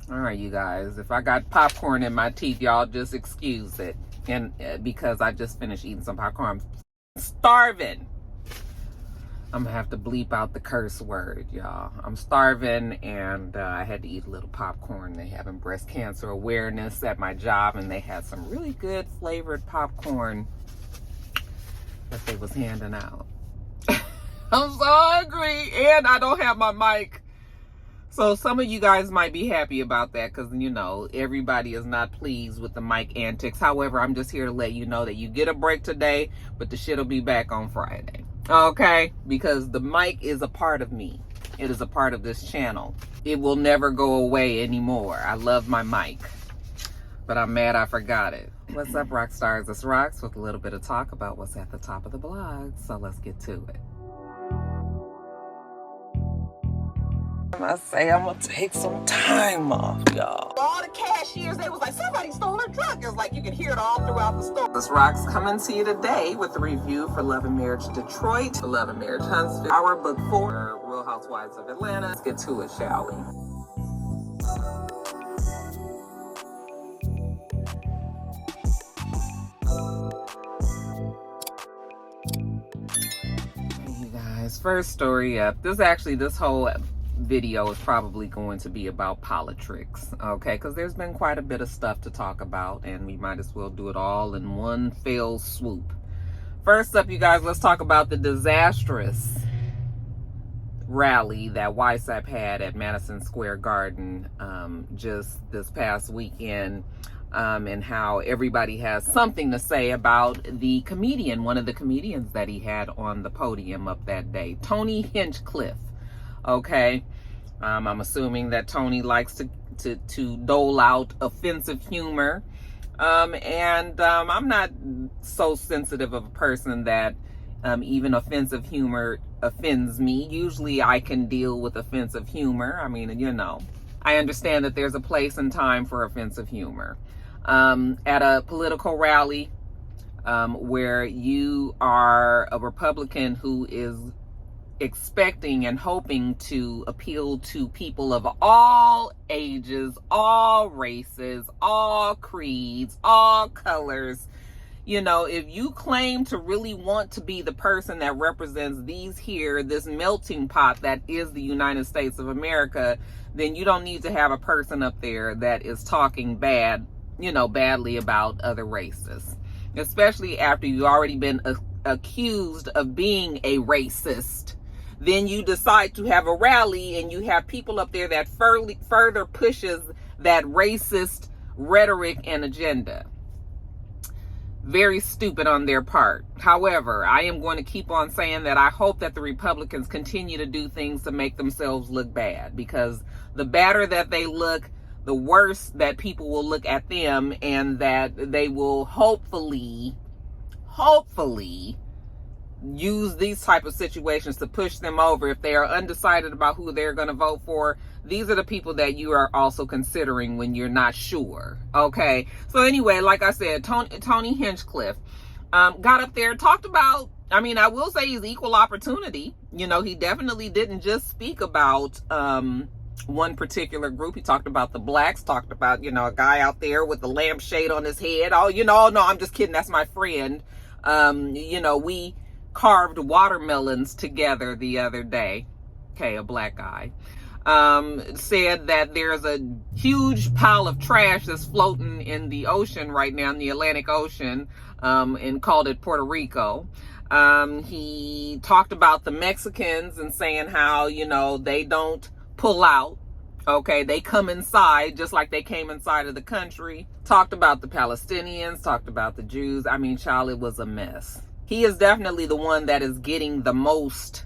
All right, you guys, if I got popcorn in my teeth, y'all just excuse it. And because I just finished eating some popcorn, I'm starving. I'm gonna have to bleep out the curse word, y'all. I'm starving, and I had to eat a little popcorn. They having breast cancer awareness at my job, and they had some really good flavored popcorn that they was handing out. I'm so hungry, and I don't have my mic. So some of you guys might be happy about that because, you know, everybody is not pleased with the mic antics. However, I'm just here to let you know that you get a break today, but the shit will be back on Friday. Okay? Because the mic is a part of me. It is a part of this channel. It will never go away anymore. I love my mic, but I'm mad I forgot it. What's up, Roxstars? It's Rox with a little bit of talk about what's at the top of the blog. So let's get to it. I say I'm gonna take some time off, y'all. All the cashiers, they was like, somebody stole her truck. It's like you can hear it all throughout the store. This Rox coming to you today with a review for Love and Marriage Detroit, Love and Marriage Huntsville, our book 4, Real Housewives of Atlanta. Let's get to it, shall we? Hey, you guys, first story up. This whole video is probably going to be about politics, okay, because there's been quite a bit of stuff to talk about, and we might as well do it all in one fell swoop. First up, you guys, let's talk about the disastrous rally that Ysap'S had at Madison Square Garden just this past weekend, and how everybody has something to say about the comedian, one of the comedians that he had on the podium up that day, Tony Hinchcliffe. Okay, I'm assuming that Tony likes to dole out offensive humor, and I'm not so sensitive of a person that even offensive humor offends me. Usually I can deal with offensive humor. I mean, you know, I understand that there's a place and time for offensive humor. At a political rally where you are a Republican who is expecting and hoping to appeal to people of all ages, all races, all creeds, all colors. You know, if you claim to really want to be the person that represents this melting pot that is the United States of America, then you don't need to have a person up there that is talking badly about other races, especially after you've already been accused of being a racist. Then you decide to have a rally and you have people up there that further pushes that racist rhetoric and agenda. Very stupid on their part. However, I am going to keep on saying that I hope that the Republicans continue to do things to make themselves look bad, because the badder that they look, the worse that people will look at them, and that they will hopefully use these type of situations to push them over. If they are undecided about who they're going to vote for, these are the people that you are also considering when you're not sure. Okay, so anyway, like I said, Tony Hinchcliffe got up there, talked about, I mean, I will say he's equal opportunity. You know, he definitely didn't just speak about one particular group. He talked about the blacks, talked about, you know, a guy out there with a lampshade on his head. Oh, you know, no, I'm just kidding, that's my friend. You know, we carved watermelons together the other day. Okay, a black guy. Said that there's a huge pile of trash that's floating in the ocean right now, in the Atlantic Ocean, and called it Puerto Rico. He talked about the Mexicans and saying how, you know, they don't pull out. Okay, they come inside just like they came inside of the country. Talked about the Palestinians, talked about the Jews. I mean, child, it was a mess. He is definitely the one that is getting the most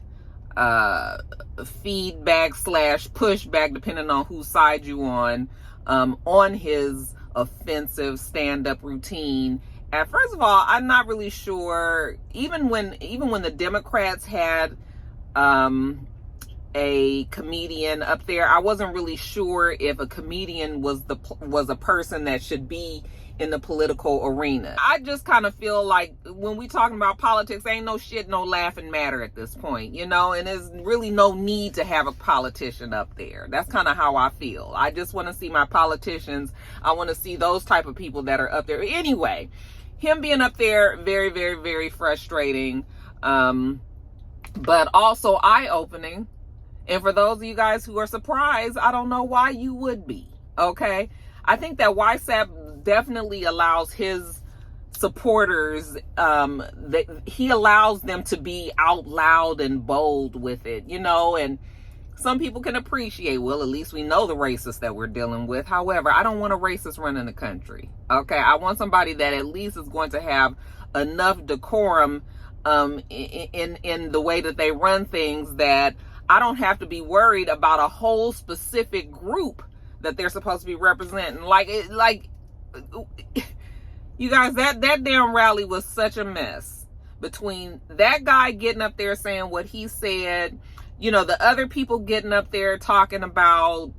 feedback / pushback, depending on whose side you on his offensive stand-up routine. And first of all, I'm not really sure, even when the Democrats had a comedian up there. I wasn't really sure if a comedian was a person that should be in the political arena. I just kind of feel like when we talking about politics, ain't no shit, no laughing matter at this point, you know, and there's really no need to have a politician up there. That's kind of how I feel. I just want to see my politicians. I want to see those type of people that are up there. Anyway, him being up there, very, very, very frustrating, but also eye-opening. And for those of you guys who are surprised, I don't know why you would be, okay? I think that Ysap'S definitely allows his supporters, he allows them to be out loud and bold with it, you know, and some people can appreciate, well, at least we know the racists that we're dealing with. However, I don't want a racist running the country, okay? I want somebody that at least is going to have enough decorum in the way that they run things, that I don't have to be worried about a whole specific group that they're supposed to be representing. You guys, that damn rally was such a mess. Between that guy getting up there saying what he said, you know, the other people getting up there talking about,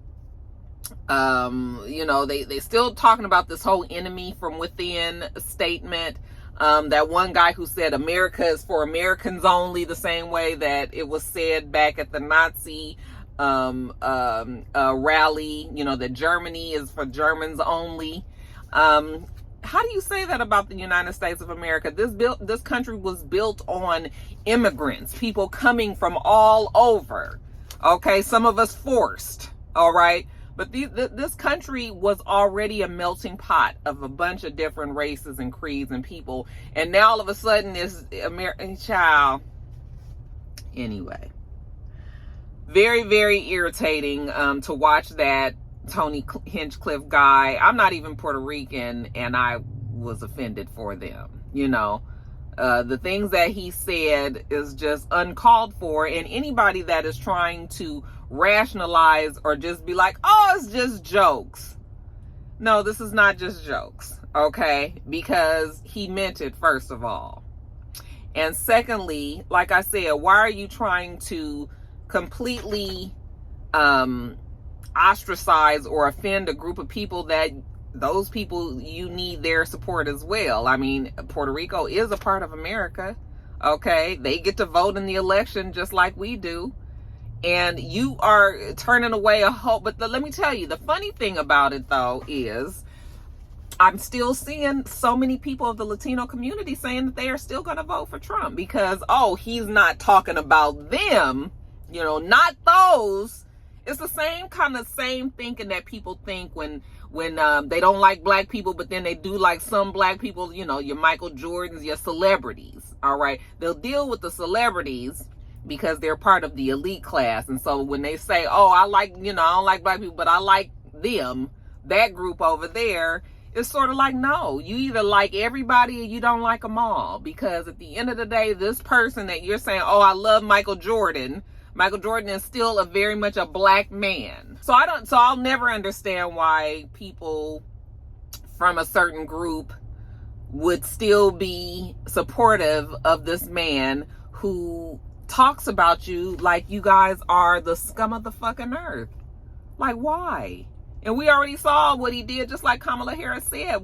you know, they still talking about this whole enemy from within statement. That one guy who said America is for Americans only, the same way that it was said back at the Nazi rally, you know, that Germany is for Germans only. How do you say that about the United States of America? This country was built on immigrants, people coming from all over. Okay, some of us forced, all right? But this country was already a melting pot of a bunch of different races and creeds and people. And now all of a sudden it's American child. Anyway, very, very irritating to watch that Tony Hinchcliffe guy. I'm not even Puerto Rican, and I was offended for them. You know, the things that he said is just uncalled for. And anybody that is trying to rationalize or just be like, oh, it's just jokes. No, this is not just jokes, okay? Because he meant it, first of all. And secondly, like I said, why are you trying to completely ostracize or offend a group of people that those people, you need their support as well? I mean, Puerto Rico is a part of America, okay? They get to vote in the election just like we do. And you are turning away a hope. But let me tell you, the funny thing about it, though, is I'm still seeing so many people of the Latino community saying that they are still going to vote for Trump because, oh, he's not talking about them, you know, not those. It's the same thinking that people think when they don't like black people, but then they do like some black people, you know, your Michael Jordans, your celebrities, all right? They'll deal with the celebrities because they're part of the elite class. And so when they say, oh, I don't like black people, but I like them, that group over there, it's sort of like, no, you either like everybody or you don't like them all. Because at the end of the day, this person that you're saying, oh, I love Michael Jordan is still very much a black man. So I'll never understand why people from a certain group would still be supportive of this man who talks about you like you guys are the scum of the fucking earth. Like, why? And we already saw what he did, just like Kamala Harris said,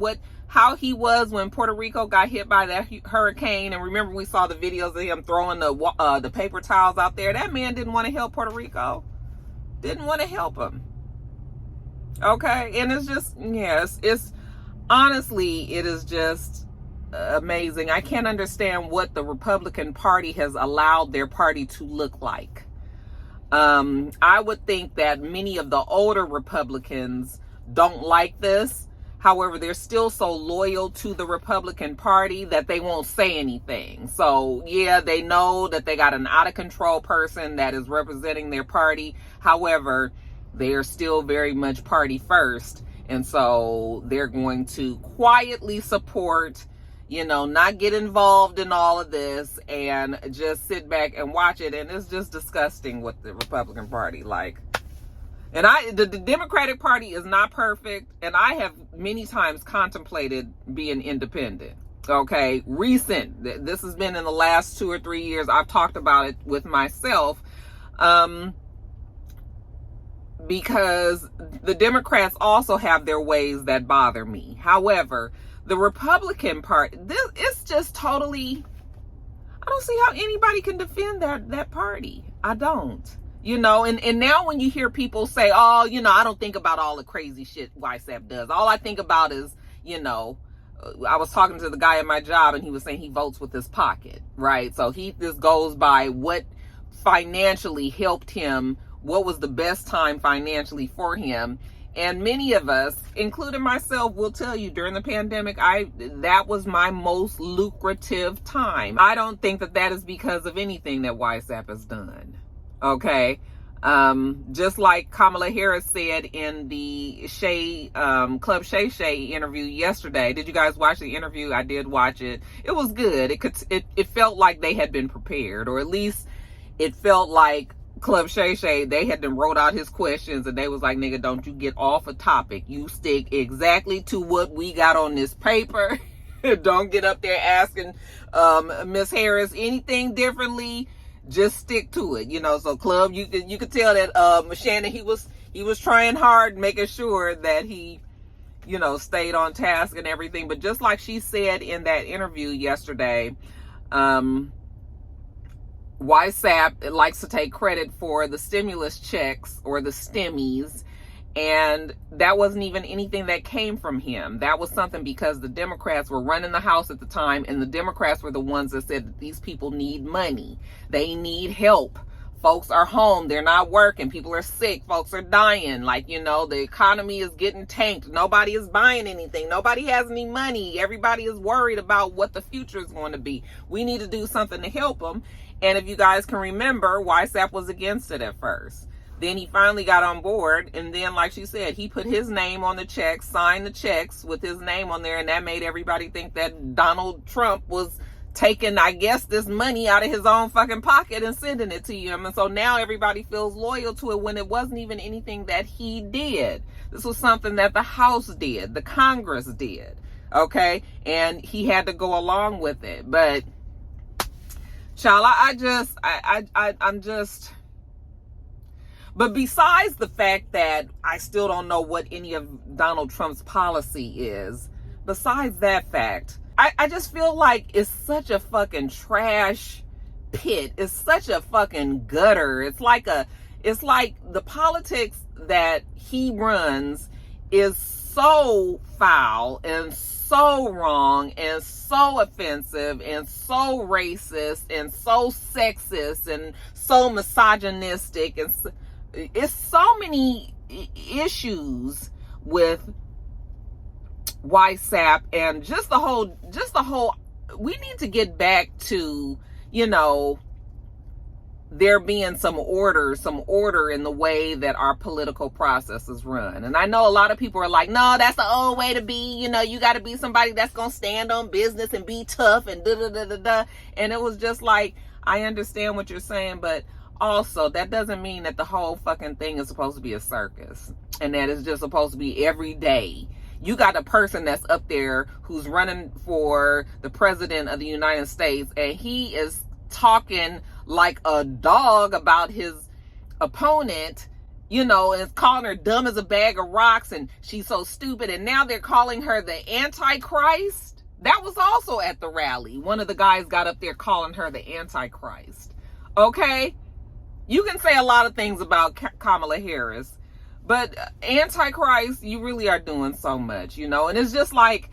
how he was when Puerto Rico got hit by that hurricane. And remember, we saw the videos of him throwing the paper towels out there. That man didn't want to help Puerto Rico. Didn't want to help him. Okay, and it's just, yes, it's honestly, it is just amazing. I can't understand what the Republican Party has allowed their party to look like. I would think that many of the older Republicans don't like this. However, they're still so loyal to the Republican Party that they won't say anything. So, yeah, they know that they got an out-of-control person that is representing their party. However, they are still very much party first. And so they're going to quietly support, you know, not get involved in all of this and just sit back and watch it. And it's just disgusting with the Republican Party. Like, and the Democratic Party is not perfect. And I have many times contemplated being independent. Okay. This has been in the last 2 or 3 years. I've talked about it with myself. because the Democrats also have their ways that bother me. However, the Republican Party, it's just totally, I don't see how anybody can defend that party. I don't. You know, and now when you hear people say, oh, you know, I don't think about all the crazy shit Ysap'S does. All I think about is, you know, I was talking to the guy at my job and he was saying he votes with his pocket, right? So he just goes by what financially helped him, what was the best time financially for him. And many of us, including myself, will tell you during the pandemic, that was my most lucrative time. I don't think that is because of anything that Ysap'S has done. Okay. Just like Kamala Harris said in the Shay, Club Shay interview yesterday. Did you guys watch the interview? I did watch it. It was good. It felt like they had been prepared, or at least it felt like Club Shay, they had them wrote out his questions and they was like, nigga, don't you get off a topic. You stick exactly to what we got on this paper. Don't get up there asking Miss Harris anything differently. Just stick to it, you know. So Club, you could tell that Shannon, he was trying hard, making sure that he, you know, stayed on task and everything. But just like she said in that interview yesterday, Ysap'S likes to take credit for the stimulus checks or the stimmies, and that wasn't even anything that came from him. That was something because the Democrats were running the House at the time, and the Democrats were the ones that said that these people need money. They need help. Folks are home. They're not working. People are sick. Folks are dying. Like, you know, the economy is getting tanked. Nobody is buying anything. Nobody has any money. Everybody is worried about what the future is going to be. We need to do something to help them. And if you guys can remember, Ysap'S was against it at first. Then he finally got on board. And then, like she said, he put his name on the checks, signed the checks with his name on there. And that made everybody think that Donald Trump was taking, I guess, this money out of his own fucking pocket and sending it to him. And so now everybody feels loyal to it when it wasn't even anything that he did. This was something that the House did, the Congress did. Okay. And he had to go along with it. But child, I'm just, but besides the fact that I still don't know what any of Donald Trump's policy is, besides that fact, I just feel like it's such a fucking trash pit. It's such a fucking gutter. It's like the politics that he runs is so foul and so wrong and so offensive and so racist and so sexist and so misogynistic, and it's so many issues with Ysap'S and just the whole we need to get back to, you know, there being some order in the way that our political process is run. And I know a lot of people are like, no, that's the old way to be. You know, you got to be somebody that's going to stand on business and be tough and da-da-da-da-da. And it was just like, I understand what you're saying, but also that doesn't mean that the whole fucking thing is supposed to be a circus and that it's just supposed to be every day. You got a person that's up there who's running for the president of the United States, and he is talking like a dog about his opponent, you know, and calling her dumb as a bag of rocks, and she's so stupid. And now they're calling her the Antichrist. That was also at the rally. One of the guys got up there calling her the Antichrist. Okay? You can say a lot of things about Kamala Harris, but Antichrist, you really are doing so much, you know. And it's just like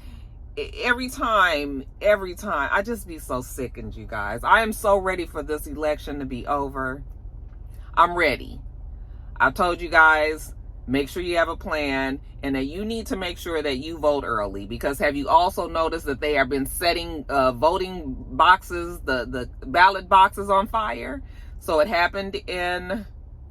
every time, I just be so sickened, you guys. I am so ready for this election to be over. I'm ready. I told you guys, make sure you have a plan, and that you need to make sure that you vote early, because have you also noticed that they have been setting voting boxes, the ballot boxes on fire? So it happened in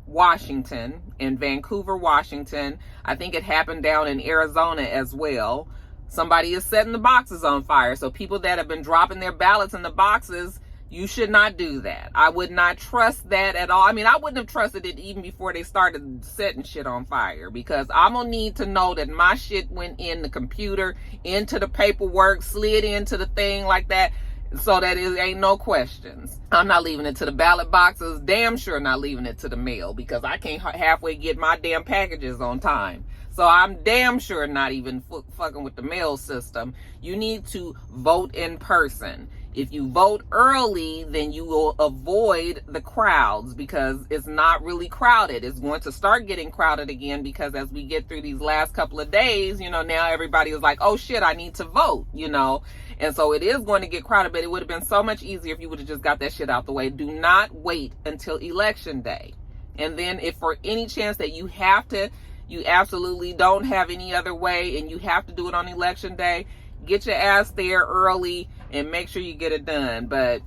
Washington, in Vancouver, Washington. I think it happened down in Arizona as well. Somebody is setting the boxes on fire. So people that have been dropping their ballots in the boxes, you should not do that. I would not trust that at all. I mean, I wouldn't have trusted it even before they started setting shit on fire, because I'm gonna need to know that my shit went in the computer, into the paperwork, slid into the thing like that. so that it ain't no questions. I'm not leaving it to the ballot boxes. Damn sure not leaving it to the mail, because I can't halfway get my damn packages on time. So I'm damn sure not even fucking with the mail system. You need to vote in person. If you vote early, then you will avoid the crowds, because it's not really crowded. It's going to start getting crowded again, because as we get through these last couple of days, you know, now everybody is like, oh shit, I need to vote, you know. And so it is going to get crowded, but it would have been so much easier if you would have just got that shit out the way. Do not wait until election day. And then if for any chance that you have to, you absolutely don't have any other way and you have to do it on election day, get your ass there early and make sure you get it done. But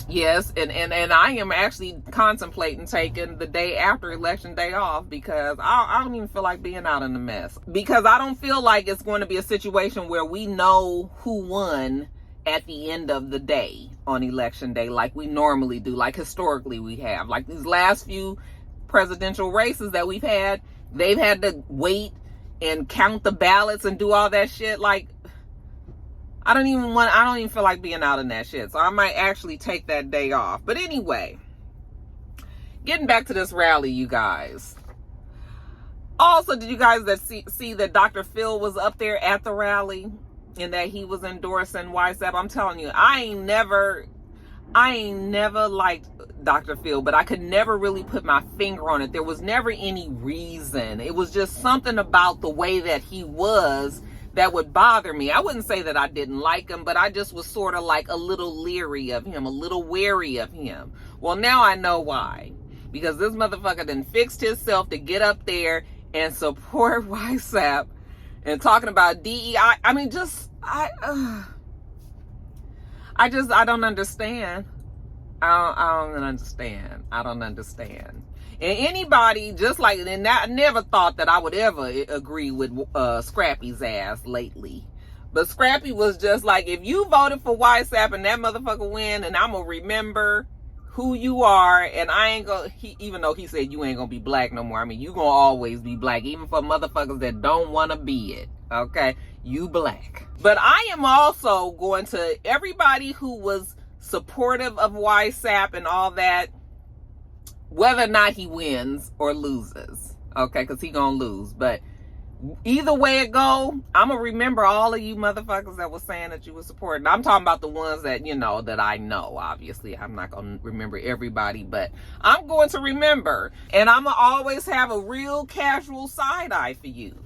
yes, and I am actually contemplating taking the day after election day off, because I don't even feel like being out in the mess, because I don't feel like it's going to be a situation where we know who won at the end of the day on election day like we normally do, like historically we have. Like these last few presidential races that we've had, they've had to wait and count the ballots and do all that shit. Like, I don't even feel like being out in that shit. So I might actually take that day off. But anyway, getting back to this rally, you guys. Also, did you guys see that Dr. Phil was up there at the rally and that he was endorsing Ysap'S? I'm telling you, I ain't never liked Dr. Phil, but I could never really put my finger on it. There was never any reason. It was just something about the way that he was that would bother me. I wouldn't say that I didn't like him, but I just was sort of like a little leery of him, a little wary of him. Well, now I know why. Because this motherfucker done fixed himself to get up there and support Ysap'S and talking about DEI. I mean, I don't understand. I don't understand. I don't understand. And anybody, just like, and I never thought that I would ever agree with Scrappy's ass lately. But Scrappy was just like, if you voted for Ysap'S and that motherfucker win, and I'm going to remember who you are, and I ain't going to, even though he said you ain't going to be black no more. I mean, you going to always be black, even for motherfuckers that don't want to be it. Okay? You black. But I am also going to, everybody who was supportive of Ysap'S and all that, whether or not he wins or loses, okay, because he gonna lose, but either way it go, I'm gonna remember all of you motherfuckers that was saying that you were supporting. I'm talking about the ones that, you know, that I know. Obviously, I'm not gonna remember everybody, but I'm going to remember, and I'm gonna always have a real casual side eye for you,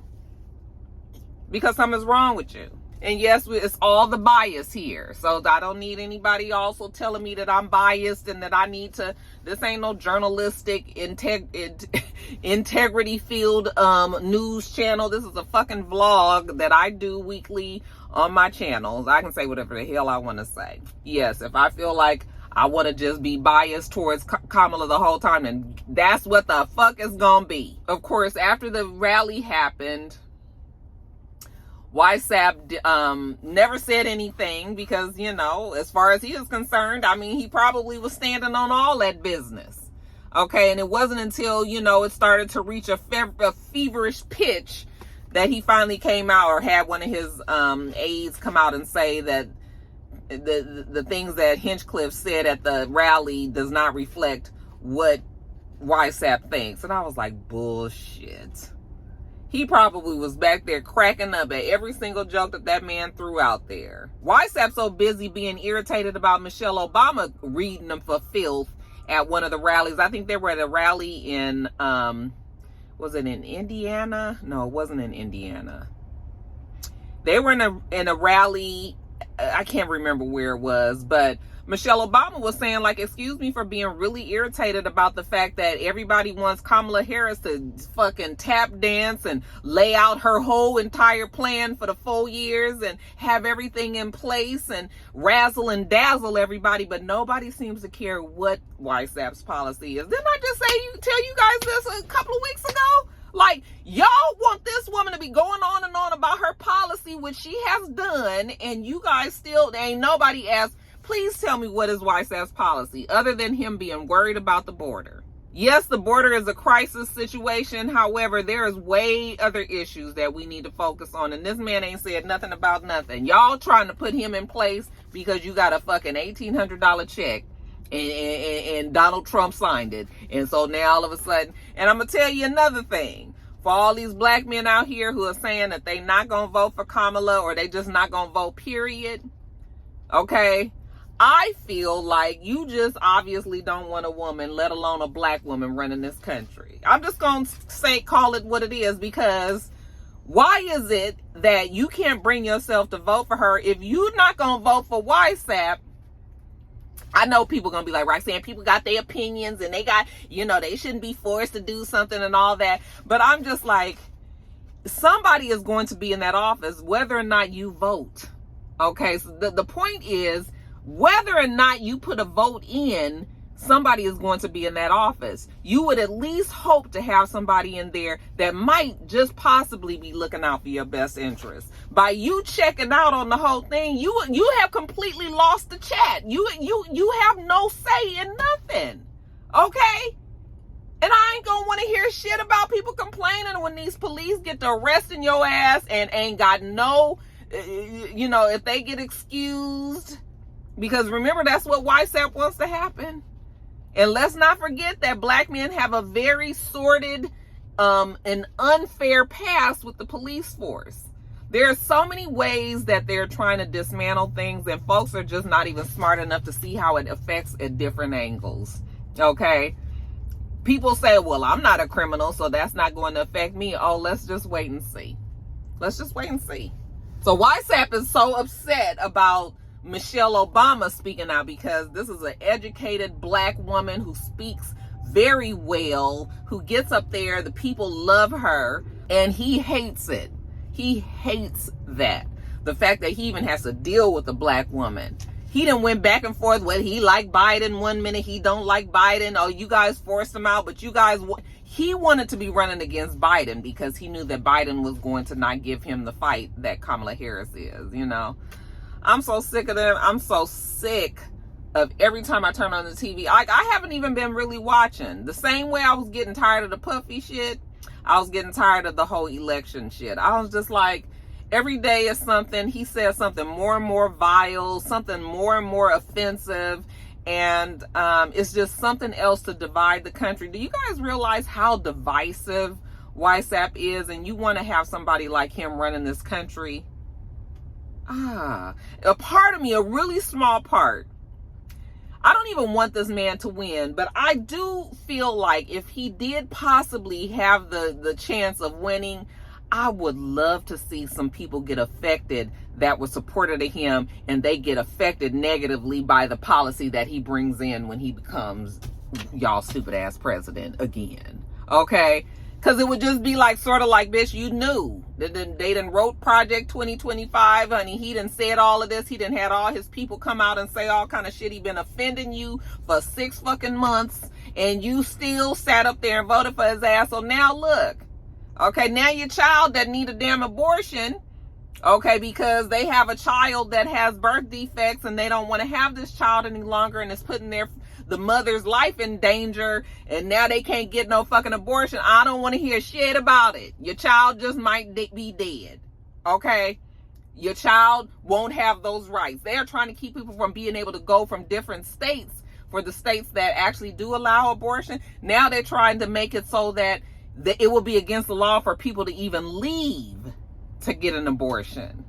because something's wrong with you. And yes, it's all the bias here. So I don't need anybody also telling me that I'm biased and that I need to, this ain't no journalistic integrity field news channel. This is a fucking vlog that I do weekly on my channels. I can say whatever the hell I want to say. Yes, if I feel like I want to just be biased towards Kamala the whole time, then that's what the fuck is gonna be. Of course, after the rally happened, Ysap'S never said anything, because, you know, as far as he is concerned, I mean, he probably was standing on all that business. Okay, and it wasn't until, you know, it started to reach a feverish pitch that he finally came out, or had one of his aides come out and say that the things that Hinchcliffe said at the rally does not reflect what Ysap'S thinks. And I was like, bullshit. He probably was back there cracking up at every single joke that man threw out there. Ysap'S so busy being irritated about Michelle Obama reading them for filth at one of the rallies. I think they were at a rally in, was it in Indiana? No, it wasn't in Indiana. They were in a rally, I can't remember where it was, but Michelle Obama was saying, like, excuse me for being really irritated about the fact that everybody wants Kamala Harris to fucking tap dance and lay out her whole entire plan for the 4 years and have everything in place and razzle and dazzle everybody, but nobody seems to care what Ysap'S policy is. Didn't I just tell you guys this a couple of weeks ago? Like, y'all want this woman to be going on and on about her policy, which she has done, and you guys still, ain't nobody asked, please tell me what is Ysap'S policy, other than him being worried about the border. Yes, the border is a crisis situation. However, there is way other issues that we need to focus on. And this man ain't said nothing about nothing. Y'all trying to put him in place because you got a fucking $1,800 check and Donald Trump signed it. And so now all of a sudden, and I'm going to tell you another thing. For all these black men out here who are saying that they not going to vote for Kamala or they just not going to vote, period. Okay? I feel like you just obviously don't want a woman, let alone a black woman, running this country. I'm just going to call it what it is, because why is it that you can't bring yourself to vote for her? If you're not going to vote for Ysap, I know people going to be like, Roxanne, people got their opinions and they got, they shouldn't be forced to do something and all that. But I'm just like, somebody is going to be in that office whether or not you vote. Okay, so the point is, whether or not you put a vote in, somebody is going to be in that office. You would at least hope to have somebody in there that might just possibly be looking out for your best interest. By you checking out on the whole thing, you have completely lost the chat. You have no say in nothing. Okay? And I ain't gonna want to hear shit about people complaining when these police get to arresting your ass and ain't got no, if they get excused. Because remember, that's what Ysap wants to happen. And let's not forget that black men have a very sordid and unfair past with the police force. There are so many ways that they're trying to dismantle things, and folks are just not even smart enough to see how it affects at different angles. Okay? People say, well, I'm not a criminal, so that's not going to affect me. Oh, let's just wait and see. Let's just wait and see. So Ysap is so upset about Michelle Obama speaking out, because this is an educated black woman who speaks very well, who gets up there, the people love her, and he hates it. He hates that. The fact that he even has to deal with a black woman. He done went back and forth whether he liked Biden one minute, he don't like Biden. Oh, you guys forced him out, but he wanted to be running against Biden because he knew that Biden was going to not give him the fight that Kamala Harris is, I'm so sick of them. I'm so sick of every time I turn on the TV. I haven't even been really watching. The same way I was getting tired of the Puffy shit, I was getting tired of the whole election shit. I was just like, every day is something. He says something more and more vile, something more and more offensive. And it's just something else to divide the country. Do you guys realize how divisive Ysap is? And you want to have somebody like him running this country? A part of me, a really small part, I don't even want this man to win, but I do feel like if he did possibly have the chance of winning, I would love to see some people get affected that were supportive of him, and they get affected negatively by the policy that he brings in when he becomes y'all stupid ass president again. Okay? Because it would just be like, sort of like, bitch, you knew. They done wrote Project 2025, honey. He done said all of this. He done had all his people come out and say all kind of shit. He been offending you for 6 fucking months, and you still sat up there and voted for his ass. So now look. Okay, now your child that need a damn abortion, okay, because they have a child that has birth defects and they don't want to have this child any longer, and it's putting the mother's life in danger, and now they can't get no fucking abortion. I don't want to hear shit about it. Your child just might be dead. Okay? Your child won't have those rights. They're trying to keep people from being able to go from different states, for the states that actually do allow abortion. Now they're trying to make it so that it will be against the law for people to even leave to get an abortion.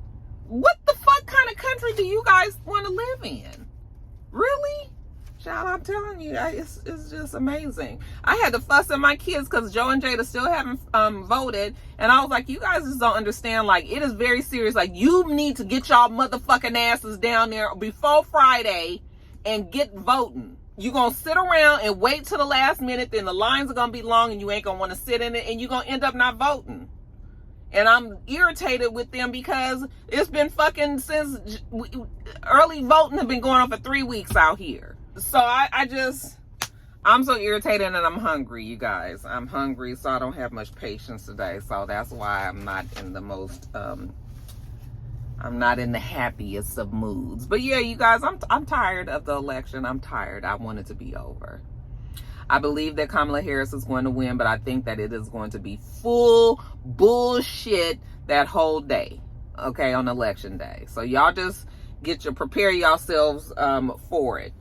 What the fuck kind of country do you guys want to live in? Really? Child, I'm telling you, it's just amazing. I had to fuss at my kids because Joe and Jada still haven't voted. And I was like, you guys just don't understand. Like, it is very serious. Like, you need to get y'all motherfucking asses down there before Friday and get voting. You're going to sit around and wait till the last minute. Then the lines are going to be long and you ain't going to want to sit in it. And you're going to end up not voting. And I'm irritated with them because it's been fucking since early voting has been going on for 3 weeks out here. So I'm so irritated and I'm hungry, you guys. I'm hungry, so I don't have much patience today. So that's why I'm not in the most, I'm not in the happiest of moods. But yeah, you guys, I'm tired of the election. I'm tired. I want it to be over. I believe that Kamala Harris is going to win, but I think that it is going to be full bullshit that whole day, okay, on election day. So y'all just prepare yourselves for it.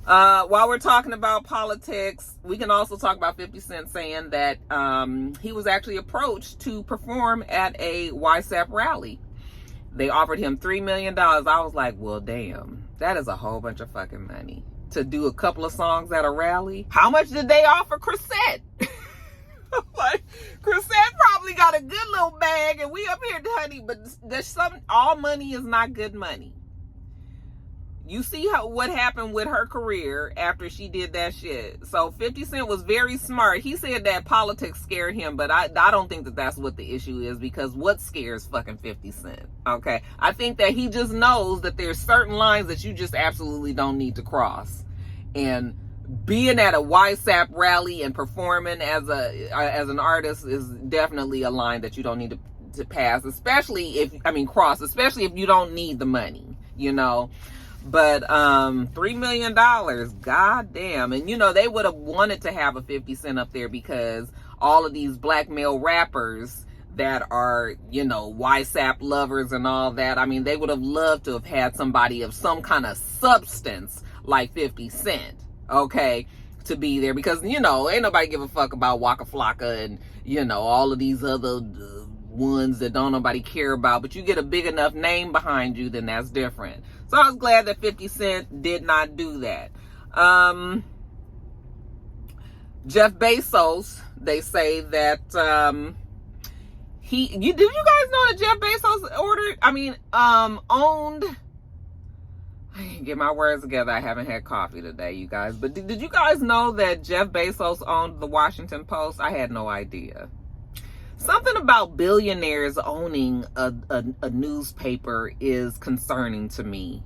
While we're talking about politics, we can also talk about 50 Cent saying that he was actually approached to perform at a Ysap'S rally. They offered him $3 million. I was like, well, damn, that is a whole bunch of fucking money to do a couple of songs at a rally. How much did they offer Chrisette? Like, Chrisette probably got a good little bag, and we up here, honey, but there's all money is not good money. You see what happened with her career after she did that shit. So 50 Cent was very smart. He said that politics scared him, but I don't think that that's what the issue is, because what scares fucking 50 Cent? Okay, I think that he just knows that there's certain lines that you just absolutely don't need to cross. And being at a Ysap'S rally and performing as an artist is definitely a line that you don't need to pass, especially if you don't need the money, you know. But $3 million, goddamn. And you know, they would have wanted to have a 50 Cent up there because all of these black male rappers that are, you know, Ysap'S lovers and all that, I mean, they would have loved to have had somebody of some kind of substance like 50 Cent, okay, to be there, because, you know, ain't nobody give a fuck about Waka Flocka and, you know, all of these other ones that don't nobody care about. But you get a big enough name behind you, then that's different. So I was glad that 50 Cent did not do that. Jeff Bezos, they say that did you guys know that Jeff Bezos owned, I can't get my words together. I haven't had coffee today, you guys. But did you guys know that Jeff Bezos owned the Washington Post? I had no idea. Something about billionaires owning a newspaper is concerning to me.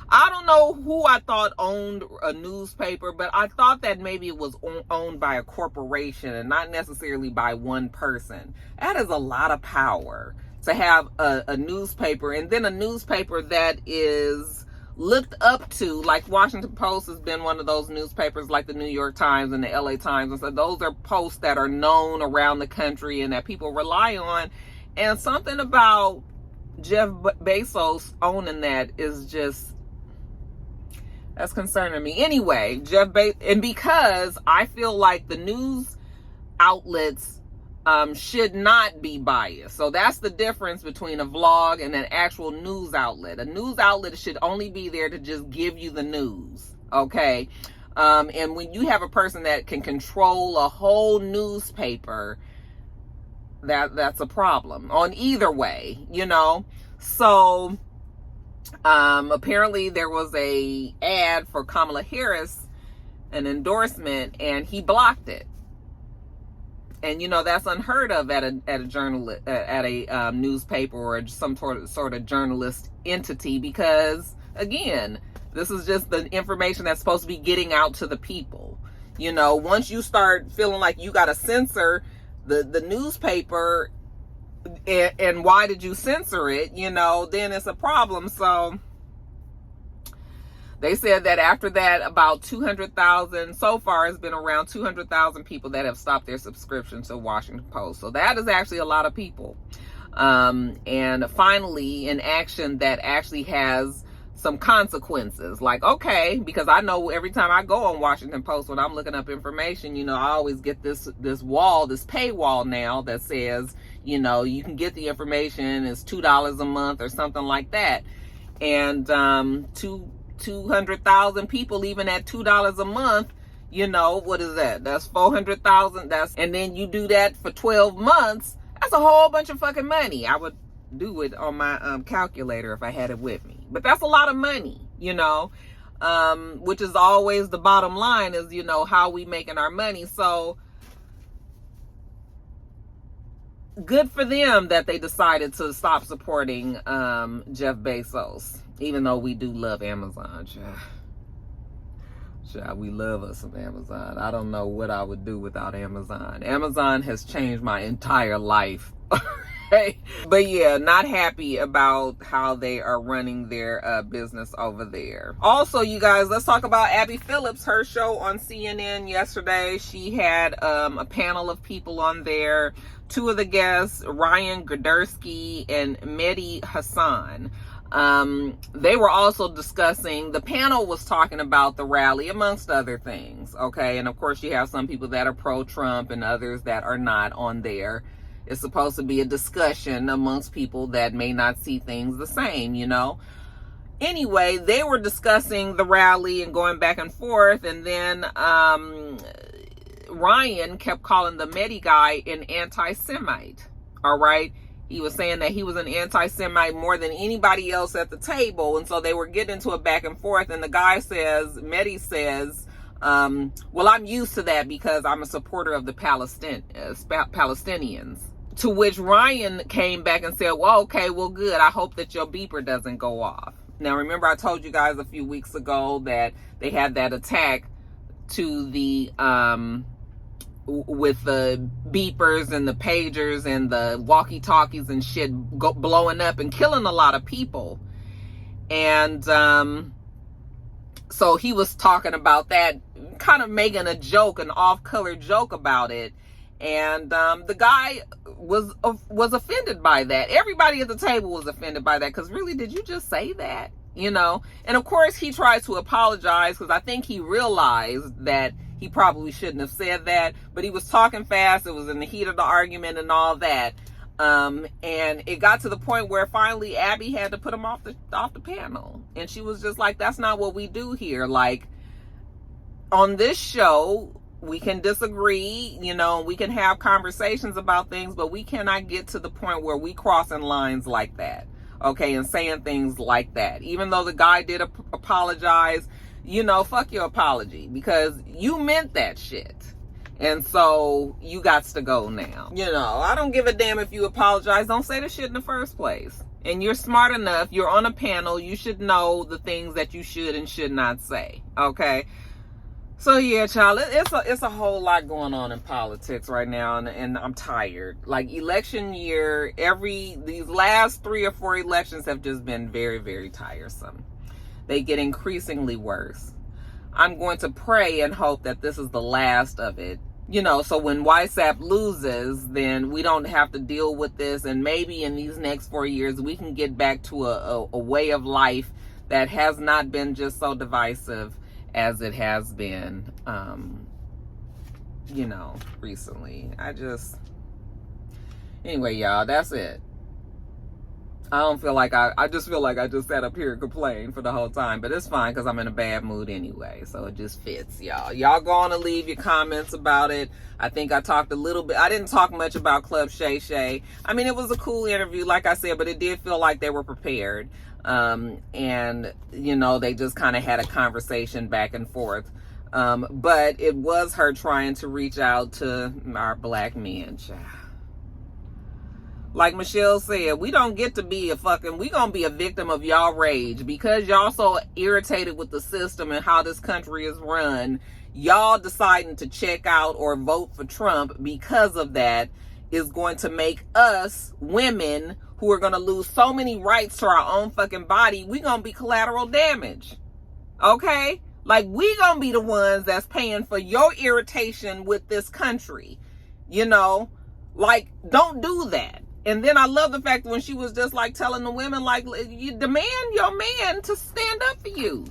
I don't know who I thought owned a newspaper, but I thought that maybe it was owned by a corporation and not necessarily by one person. That is a lot of power to have a newspaper, and then a newspaper that is looked up to, like Washington Post has been one of those newspapers, like the New York Times and the LA Times. And so those are posts that are known around the country and that people rely on. And something about Jeff Bezos owning that is just, that's concerning me. Anyway, and because I feel like the news outlets should not be biased. So that's the difference between a vlog and an actual news outlet. A news outlet should only be there to just give you the news, okay? And when you have a person that can control a whole newspaper, that's a problem on either way, you know? So apparently there was a ad for Kamala Harris, an endorsement, and he blocked it. And you know, that's unheard of at a newspaper or some sort of journalist entity, because again, this is just the information that's supposed to be getting out to the people. You know, once you start feeling like you got to censor the newspaper, and why did you censor it? You know, then it's a problem. So they said that after that, about 200,000, so far it's been around 200,000 people that have stopped their subscription to Washington Post. So that is actually a lot of people. And finally, an action that actually has some consequences. Like, okay, because I know every time I go on Washington Post, when I'm looking up information, you know, I always get this paywall now that says, you know, you can get the information, it's $2 a month or something like that. And 200,000 people, even at $2 a month, you know, what is that? That's 400,000. And then you do that for 12 months. That's a whole bunch of fucking money. I would do it on my calculator if I had it with me. But that's a lot of money, you know, which is always the bottom line is, you know, how we making our money. So good for them that they decided to stop supporting Jeff Bezos, even though we do love Amazon. We love us some Amazon. I don't know what I would do without Amazon. Amazon has changed my entire life. Okay. But yeah, not happy about how they are running their business over there. Also, you guys, let's talk about Abby Phillips, her show on CNN yesterday. She had a panel of people on there. Two of the guests, Ryan Gradersky and Mehdi Hassan. They were also discussing, the panel was talking about the rally amongst other things, okay? And of course you have some people that are pro-Trump and others that are not on there. It's supposed to be a discussion amongst people that may not see things the same, you know? Anyway, they were discussing the rally and going back and forth, and then Ryan kept calling the Mehdi guy an anti-Semite, all right? He was saying that he was an anti-Semite more than anybody else at the table. And so they were getting into a back and forth. And the guy says, Mehdi says, well, I'm used to that because I'm a supporter of the Palestinians. To which Ryan came back and said, well, okay, well, good. I hope that your beeper doesn't go off. Now, remember, I told you guys a few weeks ago that they had that attack to the, with the beepers and the pagers and the walkie-talkies and shit blowing up and killing a lot of people. And so he was talking about that, kind of making a joke, an off-color joke about it. And the guy was offended by that. Everybody at the table was offended by that, because really, did you just say that? You know? And of course, he tried to apologize, because I think he realized that he probably shouldn't have said that, but he was talking fast. It was in the heat of the argument and all that. And it got to the point where finally Abby had to put him off the panel. And she was just like, that's not what we do here. Like, on this show, we can disagree, you know, we can have conversations about things, but we cannot get to the point where we crossing lines like that. Okay, and saying things like that. Even though the guy did apologize, you know, fuck your apology, because you meant that shit. And so you got to go now. You know, I don't give a damn if you apologize. Don't say the shit in the first place. And you're smart enough. You're on a panel. You should know the things that you should and should not say. Okay. So yeah, child, it's a whole lot going on in politics right now, and I'm tired. Like, election year, these last 3 or 4 elections have just been very, very tiresome. They get increasingly worse. I'm going to pray and hope that this is the last of it. You know, so when Ysap'S loses, then we don't have to deal with this. And maybe in these next 4 years, we can get back to a way of life that has not been just so divisive as it has been, you know, recently. Anyway, y'all, that's it. I don't feel like I just feel like I just sat up here and complained for the whole time, but it's fine because I'm in a bad mood anyway, so it just fits, y'all. Y'all go on and leave your comments about it. I think I talked a little bit. I didn't talk much about Club Shay. I mean, it was a cool interview, like I said, but it did feel like they were prepared. And, you know, they just kind of had a conversation back and forth. But it was her trying to reach out to our black men, child. Like Michelle said, we don't get to be we gonna be a victim of y'all rage, because y'all so irritated with the system and how this country is run. Y'all deciding to check out or vote for Trump because of that is going to make us women who are going to lose so many rights to our own fucking body, we going to be collateral damage. Okay? Like, we going to be the ones that's paying for your irritation with this country. You know? Like, don't do that. And then I love the fact that when she was just like telling the women, like, you demand your man to stand up for you.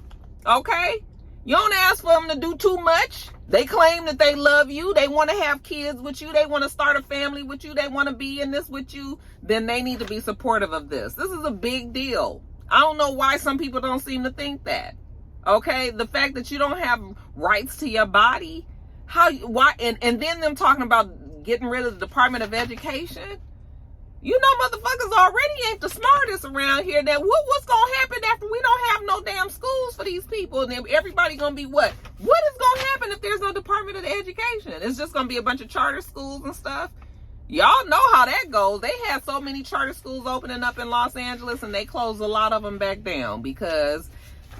Okay? You don't ask for them to do too much. They claim that they love you. They want to have kids with you. They want to start a family with you. They want to be in this with you. Then they need to be supportive of this. This is a big deal. I don't know why some people don't seem to think that. Okay? The fact that you don't have rights to your body. Why? And then them talking about getting rid of the Department of Education. You know, motherfuckers already ain't the smartest around here. That what's gonna happen after we don't have no damn schools for these people? And then everybody gonna be what? What is gonna happen if there's no Department of Education? It's just gonna be a bunch of charter schools and stuff. Y'all know how that goes. They had so many charter schools opening up in Los Angeles, and they closed a lot of them back down because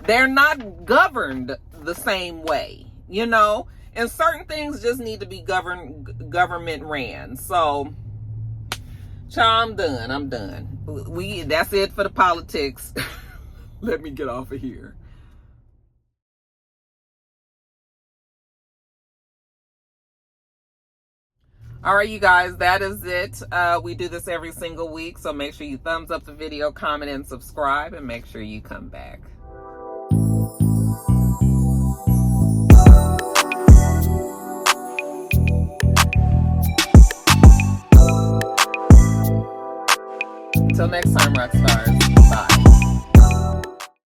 they're not governed the same way, you know? And certain things just need to be government ran. So Child, I'm done. That's it for the politics. Let me get off of here. All right, you guys, that is it. We do this every single week, so make sure you thumbs up the video, comment, and subscribe, and make sure you come back.